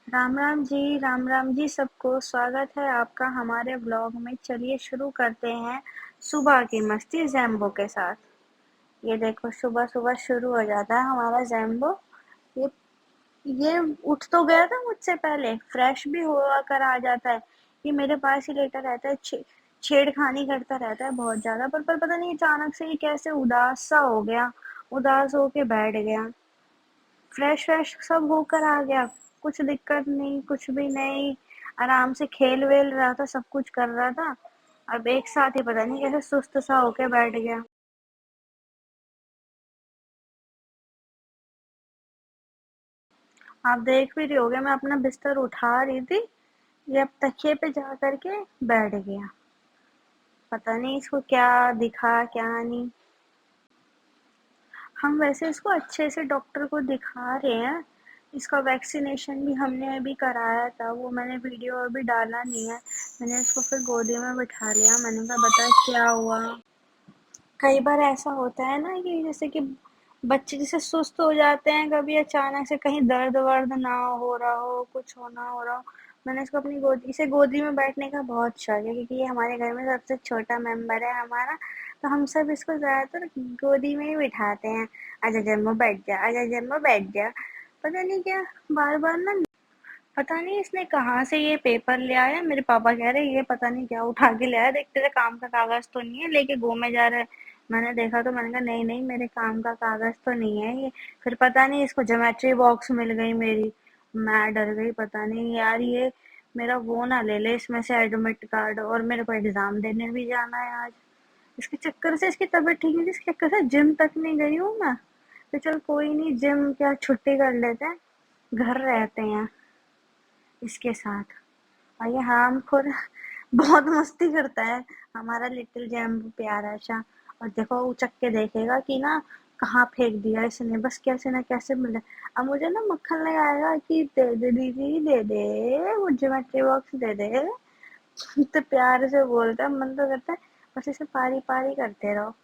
राम राम जी सबको। स्वागत है आपका हमारे ब्लॉग में। चलिए शुरू करते हैं सुबह की मस्ती जैम्बो के साथ। ये देखो सुबह सुबह शुरू हो जाता है हमारा जैम्बो। ये ये उठ तो गया था मुझसे पहले, फ्रेश भी हुआ कर आ जाता है। ये मेरे पास ही लेटा रहता है, छेड़खानी करता रहता है बहुत ज्यादा। पर पता नहीं अचानक से ये कैसे उदास सा हो गया, उदास होके बैठ गया। फ्रेश फ्रेश सब होकर आ गया, कुछ दिक्कत नहीं, कुछ भी नहीं। आराम से खेल वेल रहा था, सब कुछ कर रहा था। अब एक साथ ही पता नहीं कैसे सुस्त सा होके बैठ गया। आप देख भी रहे होगे, मैं अपना बिस्तर उठा रही थी, ये अब तकिए पे जा करके बैठ गया। पता नहीं इसको क्या दिखा क्या नहीं। हम वैसे इसको अच्छे से डॉक्टर को दिखा रहे हैं। इसका वैक्सीनेशन भी हमने अभी कराया था, वो मैंने वीडियो अभी डाला नहीं है। मैंने इसको फिर गोदी में बिठा लिया, मैंने कहा बता क्या हुआ। कई बार ऐसा होता है ना कि जैसे कि बच्चे जैसे सुस्त हो जाते हैं कभी अचानक से, कहीं दर्द वर्द ना हो रहा हो, कुछ होना हो रहा हो। मैंने इसको अपनी गोदी, इसे गोदी में बैठने का बहुत शौक है क्योंकि ये हमारे घर में सबसे छोटा मेंबर है हमारा। तो हम सब इसको ज्यादातर गोदी में ही बिठाते हैं। आजा जम्मू बैठ जा, आजा जम्मू बैठ जा। पता नहीं क्या बार बार ना, पता नहीं इसने कहाँ से ये पेपर ले आया। मेरे पापा कह रहे ये पता नहीं क्या उठा के ले आया, देखते थे काम का कागज तो नहीं है, लेके घूमे जा रहा है। मैंने देखा तो मैंने कहा नहीं नहीं, मेरे काम का कागज तो नहीं है ये। फिर पता नहीं इसको ज्योमेट्री बॉक्स मिल गई मेरी, मैं डर गई। पता नहीं यार ये मेरा वो ना ले ले इसमें से एडमिट कार्ड, और मेरे को एग्जाम देने भी जाना है आज। इसके चक्कर से, इसकी तबीयत ठीक नहीं थी, इसके चक्कर से जिम तक नहीं गई हूँ मैं। तो चल कोई नहीं, जिम क्या छुट्टी कर लेते हैं, घर रहते हैं इसके साथ। और ये हमखोर बहुत मस्ती करता है हमारा लिटिल जैम्बो प्यारा सा। और देखो उचक के देखेगा कि ना कहाँ फेंक दिया इसने, बस कैसे ना कैसे मिले। अब मुझे ना मक्खन लगाएगा कि दे दे दीदी, दे दे वो ज्योमेट्री बॉक्स दे दे। तो प्यार से बोलता है, मन तो करता है बस इसे पारी पारी करते रहो।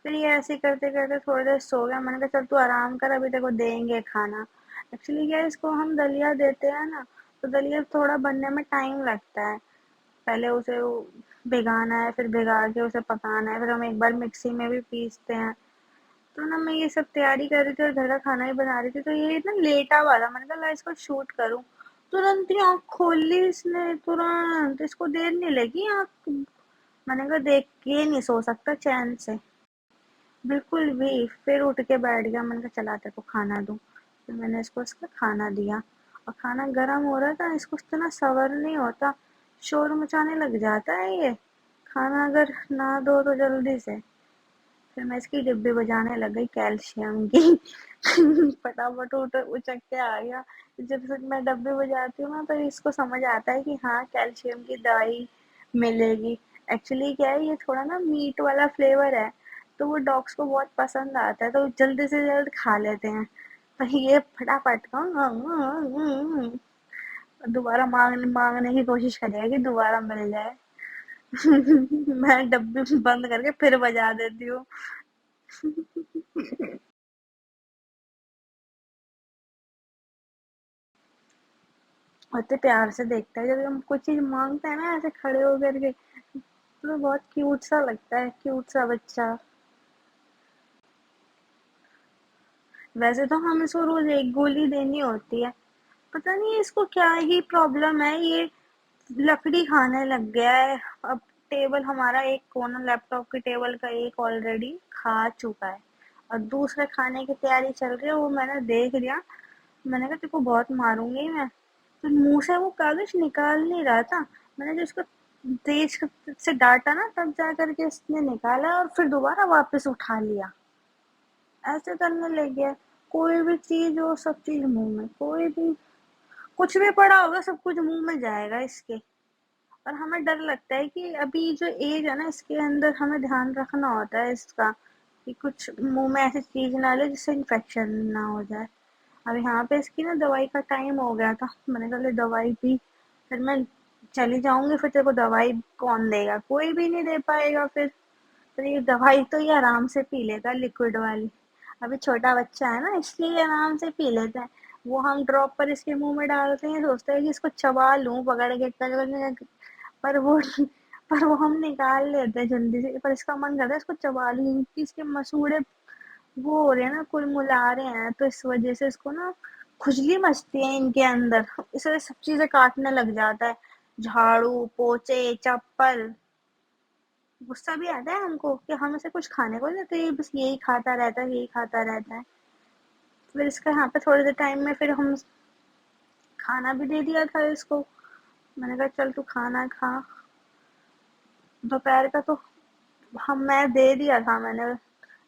फिर ये ऐसे ही करते करते थोड़ी देर सो गया। मैंने कहा चल तू आराम कर, अभी तेरे को देंगे खाना। एक्चुअली क्या है, इसको हम दलिया देते हैं ना, तो दलिया थोड़ा बनने में टाइम लगता है। पहले उसे भिगाना है, फिर भिगा के उसे पकाना है, फिर हम एक बार मिक्सी में भी पीसते हैं। तो ना मैं ये सब तैयारी कर रही थी और घर का खाना ही बना रही थी, तो ये ना लेटा हुआ था। मैंने कहा ला इसको शूट करूं। तुरंत ही आँख खोल ली इसने, तुरंत। इसको देर नहीं लगी आँख, मैंने कहा देख के नहीं सो सकता चैन से, बिल्कुल भी। फिर उठ के बैठ गया। मैंने कहा चला तेरे को खाना दूं। फिर मैंने इसको इसका खाना दिया, और खाना गर्म हो रहा था, इसको इतना सबर नहीं होता, शोर मचाने लग जाता है ये खाना अगर ना दो तो जल्दी से। फिर मैं इसकी डिब्बी बजाने लग गई कैल्शियम की। फटाफट उठ उचक के आ गया। जब से मैं डब्बे बजाती हूँ ना, तो इसको समझ आता है कि हाँ कैल्शियम की दवाई मिलेगी। एक्चुअली क्या है, ये थोड़ा ना मीट वाला फ्लेवर है, तो वो डॉग्स को बहुत पसंद आता है, तो जल्दी से जल्द खा लेते हैं। पर ये फटाफट दोबारा मांगने की कोशिश करेगा कि दोबारा मिल जाए। मैं डब्बी बंद करके फिर बजा देती हूँ। इतने प्यार से देखता है जब हम कुछ चीज मांगते हैं ना, ऐसे खड़े होकर के, तो बहुत क्यूट सा लगता है, क्यूट सा बच्चा। वैसे तो हम इसको रोज एक गोली देनी होती है। पता नहीं इसको क्या ही प्रॉब्लम है, ये लकड़ी खाने लग गया है। अब टेबल हमारा एक कोना, लैपटॉप के टेबल का एक ऑलरेडी खा चुका है, और दूसरे खाने की तैयारी चल रही है, वो मैंने देख लिया। मैंने कहा तेरे को बहुत मारूंगी मैं। तो मुंह से वो कागज निकाल नहीं रहा था। मैंने जो उसको तेज से डांटा ना, तब जा करके इसने निकाला और फिर दोबारा वापस उठा लिया। ऐसे करने लग गया। कोई भी चीज हो, सब चीज मुंह में, कोई भी कुछ भी पड़ा होगा सब कुछ मुंह में जाएगा इसके। और हमें डर लगता है कि अभी जो एज है ना, इसके अंदर हमें ध्यान रखना होता है इसका, कि कुछ मुंह में ऐसी चीज ना ले जिससे इन्फेक्शन ना हो जाए। अब यहाँ पे इसकी ना दवाई का टाइम हो गया था, मैंने कहा ले दवाई पी, फिर मैं चली जाऊंगी, फिर तेरे को दवाई कौन देगा, कोई भी नहीं दे पाएगा फिर ये दवाई तो ये आराम से पी लेता लिक्विड वाली। अभी छोटा बच्चा है ना, इसलिए आराम से पी लेता है। وہ ہم ڈراپ پر اس کے منہ میں ڈالتے ہیں، سوچتے ہیں کہ اس کو چبا لوں پکڑ کے پر وہ پر وہ ہم نکال لیتے ہیں جلدی سے، پر اس کا من کرتا ہے اس کو چبا لوں کیونکہ اس کے مسوڑے وہ ہو رہے ہیں نا، کل ملا رہے ہیں، تو اس وجہ سے اس کو نا کھجلی مچتی ہے ان کے اندر، اس وجہ سب چیزیں کاٹنے لگ جاتا ہے، جھاڑو پوچے چپل۔ غصہ بھی آتا ہے ہم کو کہ ہم اسے کچھ کھانے کو نہیں دیتے، یہ بس یہی کھاتا رہتا ہے، یہی کھاتا رہتا ہے۔ پھر اس کا یہاں پہ تھوڑے دیر ٹائم میں پھر ہم کھانا بھی دے دیا تھا اس کو، میں نے کہا چل تو کھانا کھا۔ دوپہر کا تو میں دے دیا تھا، میں نے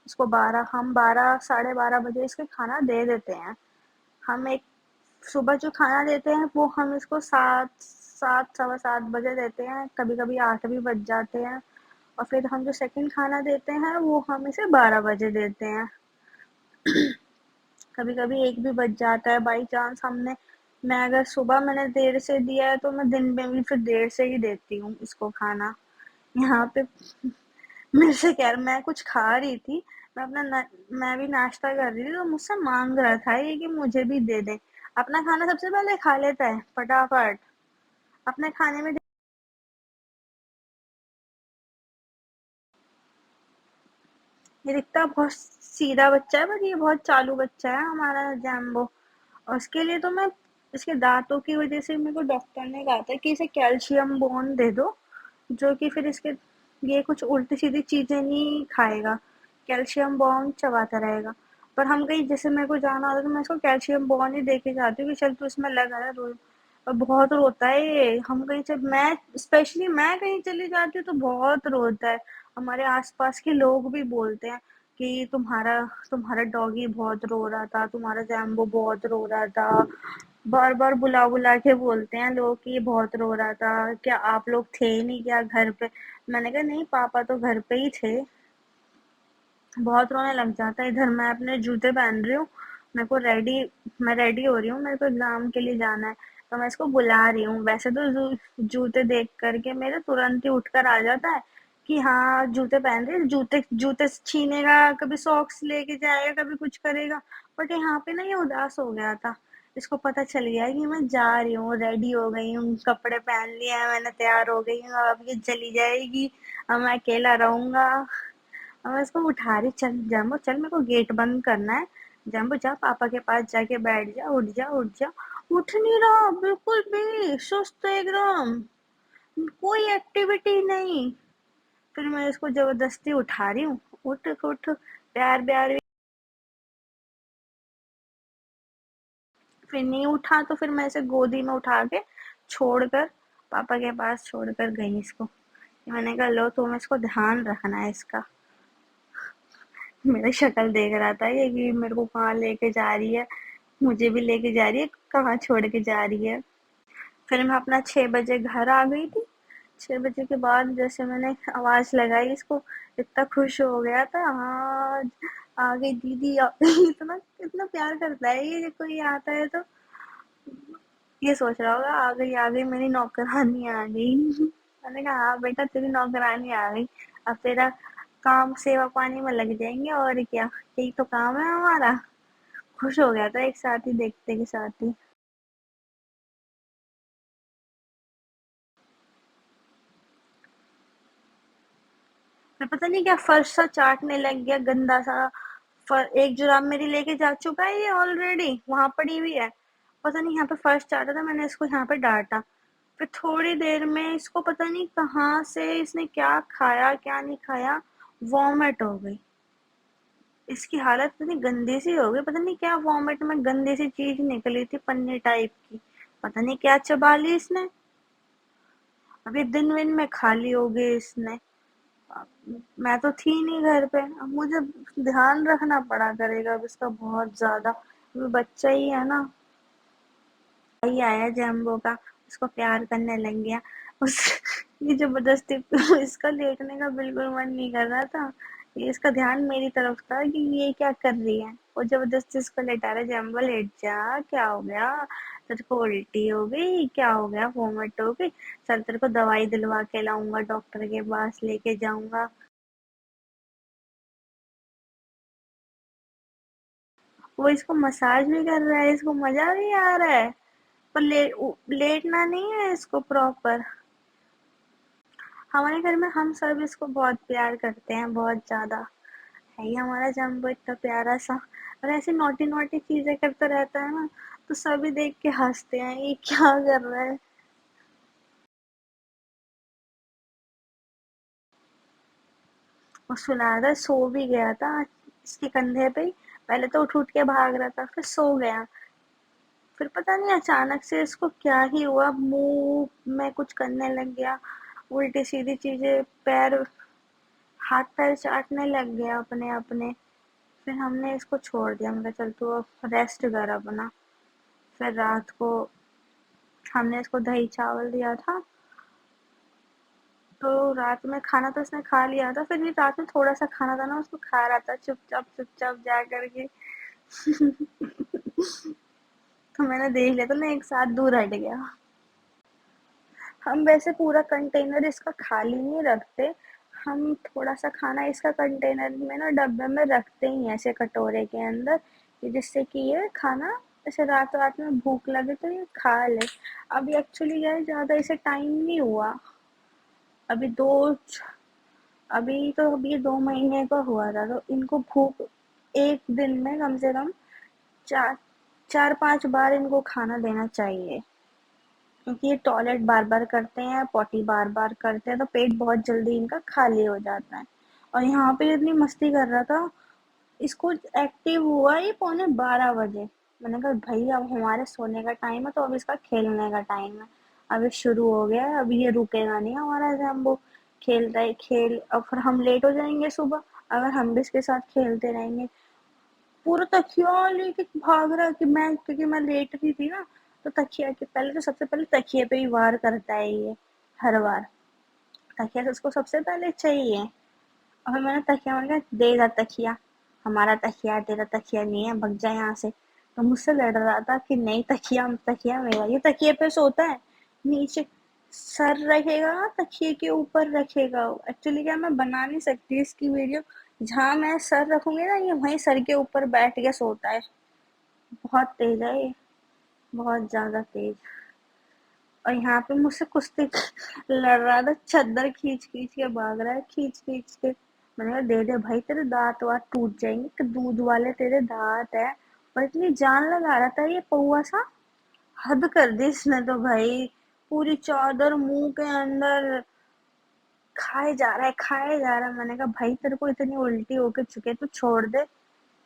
اس کو 12 ساڑھے 12 بجے اس کے کھانا دے دیتے ہیں ہم۔ ایک صبح جو کھانا دیتے ہیں وہ ہم اس کو 7 سوا 7 بجے دیتے ہیں، کبھی کبھی 8 بھی بج جاتے ہیں، اور پھر ہم جو سیکنڈ کھانا دیتے ہیں وہ ہم اسے 12 بجے دیتے ہیں، کبھی کبھی 1 بھی بج جاتا ہے بائی چانس میں اگر صبح میں نے دیر سے دیا ہے تو میں دن میں بھی پھر دیر سے ہی دیتی ہوں اس کو کھانا۔ یہاں پہ میرے سے کہہ رہا، میں کچھ کھا رہی تھی، میں بھی ناشتہ کر رہی تھی، تو مجھ سے مانگ رہا تھا یہ کہ مجھے بھی دے دیں۔ اپنا کھانا سب سے پہلے کھا لیتا ہے فٹافٹ، اپنے کھانے میں یہ دکھتا بہت سیدھا بچہ ہے، پر یہ بہت چالو بچہ ہے ہمارا جیمبو، اور اس کے لیے تو میں اس کے دانتوں کی وجہ سے میرے کو ڈاکٹر نے کہا تھا کہ اسے کیلشیم بون دے دو، جو کہ پھر اس کے یہ کچھ الٹی سیدھی چیزیں نہیں کھائے گا، کیلشیم بون چباتا رہے گا۔ پر ہم کہیں جیسے میرے کو جانا ہوتا ہے تو میں اس کو کیلشیم بون ہی دے کے جاتی ہوں کہ چل تو اس میں لگا ہے روز، اور بہت روتا ہے یہ، ہم کہیں سے اسپیشلی میں کہیں چلی جاتی ہوں تو بہت روتا ہے، ہمارے آس پاس کے لوگ بھی بولتے ہیں کہ تمہارا ڈاگی بہت رو رہا تھا، تمہارا جیمبو بہت رو رہا تھا، بار بار بلا بلا کے بولتے ہیں لوگ کہ یہ بہت رو رہا تھا، کیا آپ لوگ تھے نہیں کیا گھر پہ؟ میں نے کہا نہیں، پاپا تو گھر پہ ہی تھے۔ بہت رونے لگ جاتا ہے، ادھر میں اپنے جوتے پہن رہی ہوں، میں ریڈی ہو رہی ہوں، میرے کو ایگزام کے لیے جانا ہے، تو میں اس کو بلا رہی ہوں، ویسے تو جوتے دیکھ کر کے میرے ترنت ہی اٹھ کر آ جاتا ہے کہ ہاں جوتے پہن رہے، جوتے چھینے گا، کبھی ساکس لے کے جائے گا، کبھی کچھ کرے گا، بٹ یہاں پہ نا یہ اداس ہو گیا تھا، اس کو پتہ چل گیا کہ میں جا رہی ہوں، ریڈی ہو گئی ہوں، کپڑے پہن لیے ہیں میں نے، تیار ہو گئی ہوں، اب یہ چلی جائے گی، اب میں اکیلا رہوں گا، اب میں اس کو اٹھا رہی، چل جمبو چل، میرے کو گیٹ بند کرنا ہے، جمبو جا پاپا کے پاس جا کے بیٹھ جا، اٹھ جا اٹھ جا، اٹھ نہیں رہا بالکل بھی، سست ایک دم، کوئی ایکٹیویٹی نہیں۔ پھر میں اس کو زبردستی اٹھا رہی ہوں، اٹھ اٹھ، پیار پیار، پھر نہیں اٹھا تو پھر میں اسے گودی میں اٹھا کے چھوڑ کر پاپا کے پاس چھوڑ کر گئی اس کو، میں نے کہا لو تم اس کو دھیان رکھنا ہے اس کا۔ میرا شکل دیکھ رہا تھا یہ کہ میرے کو کہاں لے کے جا رہی ہے، مجھے بھی لے کے جا رہی ہے، کہاں چھوڑ کے جا رہی ہے۔ پھر میں اپنا 6 بجے گھر آ گئی تھی، 6 بجے کے بعد جیسے میں نے آواز لگائی اس کو، اتنا خوش ہو گیا تھا، ہاں آ گئی دیدی آ گئی، اتنا پیار کرتا ہے یہ، کوئی آتا ہے تو یہ سوچ رہا ہوگا آ گئی میری نوکرانی آ گئی، میں نے کہا ہاں بیٹا تیری نوکرانی آ گئی، اب تیرا کام سیوا پانی میں لگ جائیں گے، اور کیا، یہی تو کام ہے ہمارا۔ خوش ہو گیا تھا ایک ساتھ ہی دیکھتے کے ساتھ ہی۔ میں پتہ نہیں کیا فرش سا چاٹنے لگ گیا گندا سا، ایک جراب میری لے کے جا چکا ہے یہ آلریڈی، وہاں پڑی ہوئی ہے، پتہ نہیں یہاں پہ فرش چاٹا تھا، میں نے اس کو یہاں پہ ڈانٹا، پھر تھوڑی دیر میں اس کو پتہ نہیں کہاں سے اس نے کیا کھایا کیا نہیں کھایا، وامٹ ہو گئی، اس کی حالت اتنی گندی سی ہو گئی، پتہ نہیں کیا وامٹ میں گندی سی چیز نکلی تھی پنی ٹائپ کی، پتہ نہیں کیا چبا لی اس نے، ابھی دن ون میں کھا لی ہوگی اس نے، میں تو تھی نہیں گھر پہ، اب مجھے دھیان رکھنا پڑا کرے گا اب اس کا بہت زیادہ، بچہ ہی ہے نا، ہی آیا جیمبو کا، اس کو پیار کرنے لگ گیا، اس یہ زبردستی اس کا لیٹنے کا بالکل من نہیں کر رہا تھا، یہ اس کا دھیان میری طرف تھا کہ یہ کیا کر رہی ہے، وہ زبردستی اس کو لیٹا رہا، جیمبو لیٹ جا، کیا ہو گیا تیرے کو، الٹی ہو گئی، کیا ہو گیا، وومٹ ہو گئی، چل تیرے کو دوائی دلوا کے لاؤں گا، ڈاکٹر کے پاس لے کے جاؤں گا۔ वो इसको मसाज भी कर रहा है, इसको मजा भी आ रहा है, पर लेटना नहीं है इसको प्रॉपर। हमारे घर में हम सब इसको बहुत प्यार करते हैं, बहुत ज्यादा। है ही हमारा जम्बो इतना प्यारा सा, और ऐसी नोटी नोटी चीजें करता रहता है ना, तो सभी देख के हंसते हैं ये क्या कर रहा है। और सुना था सो भी गया था इसके कंधे पे ही। पहले तो उठ उठ के भाग रहा था, फिर सो गया। फिर पता नहीं अचानक से इसको क्या ही हुआ, मुंह में कुछ करने लग गया, उल्टी सीधी चीजें, पैर, हाथ पैर चाटने लग गया अपने अपने। फिर हमने इसको छोड़ दिया, हमने कहा चल तू अब रेस्ट कर अपना। फिर रात को हमने इसको दही चावल दिया था, तो रात में खाना तो इसने खा लिया था, फिर भी रात में थोड़ा सा खाना था ना, उसको खा रहा था चुपचाप चुपचाप जा करके। तो मैंने देख लिया, तो मैं एक साथ दूर हट गया। हम वैसे पूरा कंटेनर इसका खाली नहीं रखते, हम थोड़ा सा खाना इसका कंटेनर में ना डब्बे में रखते ही हैं, ऐसे कटोरे के अंदर, कि जिससे कि ये खाना ऐसे रात रात में भूख लगे तो ये खा ले। अभी एक्चुअली यार ज़्यादा इसे टाइम नहीं हुआ, अभी दो अभी 2 महीने का हुआ था, तो इनको भूख एक दिन में कम से कम चार 4-5 बार इनको खाना देना चाहिए, क्योंकि ये टॉयलेट बार बार करते हैं, पॉटी बार बार करते हैं, तो पेट बहुत जल्दी इनका खाली हो जाता है। और यहाँ पे इतनी मस्ती कर रहा था, इसको एक्टिव हुआ ये 11:15 बजे। मैंने कहा भाई अब हमारे सोने का टाइम है, तो अब इसका खेलने का टाइम है। अब ये शुरू हो गया है, अभी ये रुकेगा नहीं हमारा जैम्बो। खेल रहा है खेल, और फिर हम लेट हो जाएंगे सुबह अगर हम भी इसके साथ खेलते रहेंगे। पूरा तकिया लेके भाग रहा है, कि मैं, क्योंकि मैं लेट रही थी ना, तो तकिया के पहले, तो सबसे पहले तकिए पे ही वार करता है ये, हर बार। तकिया तो उसको सबसे पहले चाहिए। और फिर मैंने तकिया, मैंने कहा दे इधर तकिया, हमारा तकिया है, तेरा तकिया नहीं है, भग जा यहाँ से। तो मुझसे लड़ रहा था कि नहीं, तकिया तकिया मेरा, ये तकिए पे सोता है, नीचे सर रखेगा तकिए के ऊपर रखेगा। एक्चुअली क्या, मैं बना नहीं सकती इसकी वीडियो, जहाँ मैं सर रखूंगी ना, ये वहीं सर के ऊपर बैठ के सोता है। बहुत तेज है ये, बहुत ज्यादा तेज। और यहाँ पे मुझसे कुश्ती लड़ रहा था, चद्दर खींच खींच के भाग रहा है, खींच खींच के। मैंने कहा दे दे भाई, तेरे दांत वात टूट जाएंगे, कि दूध वाले तेरे दांत है। और इतनी जान लगा रहा था ये पौआ सा, हद कर दी इसने तो भाई। पूरी चादर मुंह के अंदर खाए जा रहा है, खाए जा रहा है। मैंने कहा भाई तेरे को इतनी उल्टी होके चुके, तू छोड़ दे।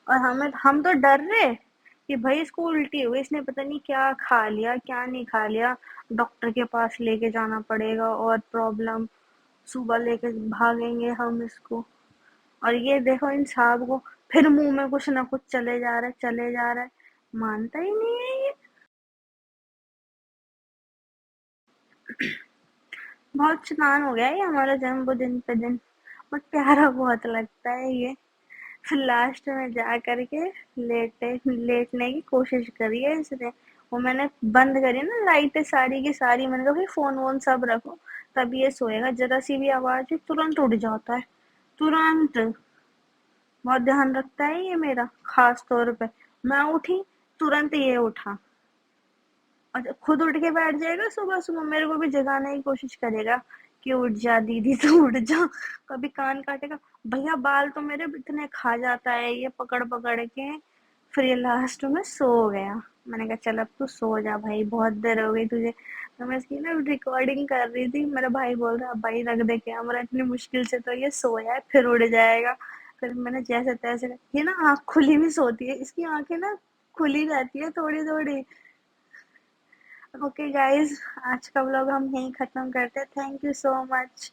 और हम तो डर रहे कि भाई इसको उल्टी हुई, इसने पता नहीं क्या खा लिया क्या नहीं खा लिया, डॉक्टर के पास लेके जाना पड़ेगा और प्रॉब्लम, सुबह लेके भागेंगे हम इसको। और ये देखो इन साहब को, फिर मुंह में कुछ ना कुछ चले जा रहा है, चले जा रहा है, मानता ही नहीं है ये। बहुत शैतान हो गया है ये हमारा जन्म दिन पे दिन, बट प्यारा बहुत लगता है ये। फिर लास्ट में जा करके लेटने की कोशिश करी है इसने। वो मैंने बंद करी ना लाइटें सारी की सारी, मैंने कहा भाई फोन वोन सब रखो, तब ये सोएगा। जरा सी भी आवाज हुई तुरंत उठ जाता है, तुरंत। बहुत ध्यान रखता है ये मेरा, खास तौर पे मैं उठी तुरंत ये उठा। और खुद उठ के बैठ जाएगा, सुबह सुबह मेरे को भी जगाने की कोशिश करेगा कि उठ जा दीदी, तू उठ जा। कभी कान काटेगा, भैया बाल तो मेरे इतने खा जाता है ये पकड़ पकड़ के। फिर ये लास्ट में सो गया। मैंने कहा चल अब तू सो जा भाई, बहुत देर हो गई तुझे। तो मैं इसकी ना रिकॉर्डिंग कर रही थी, मेरा भाई बोल रहा भाई रख दे कैमरा, इतनी मुश्किल से तो ये सोया है, फिर उड़ जाएगा। फिर मैंने जैसे तैसे, ये ना आँख खुली भी सोती है, इसकी आंखें ना खुली रहती है थोड़ी थोड़ी। ओके गाइज, आज का व्लॉग हम यहीं ख़त्म करते हैं। Thank you so much.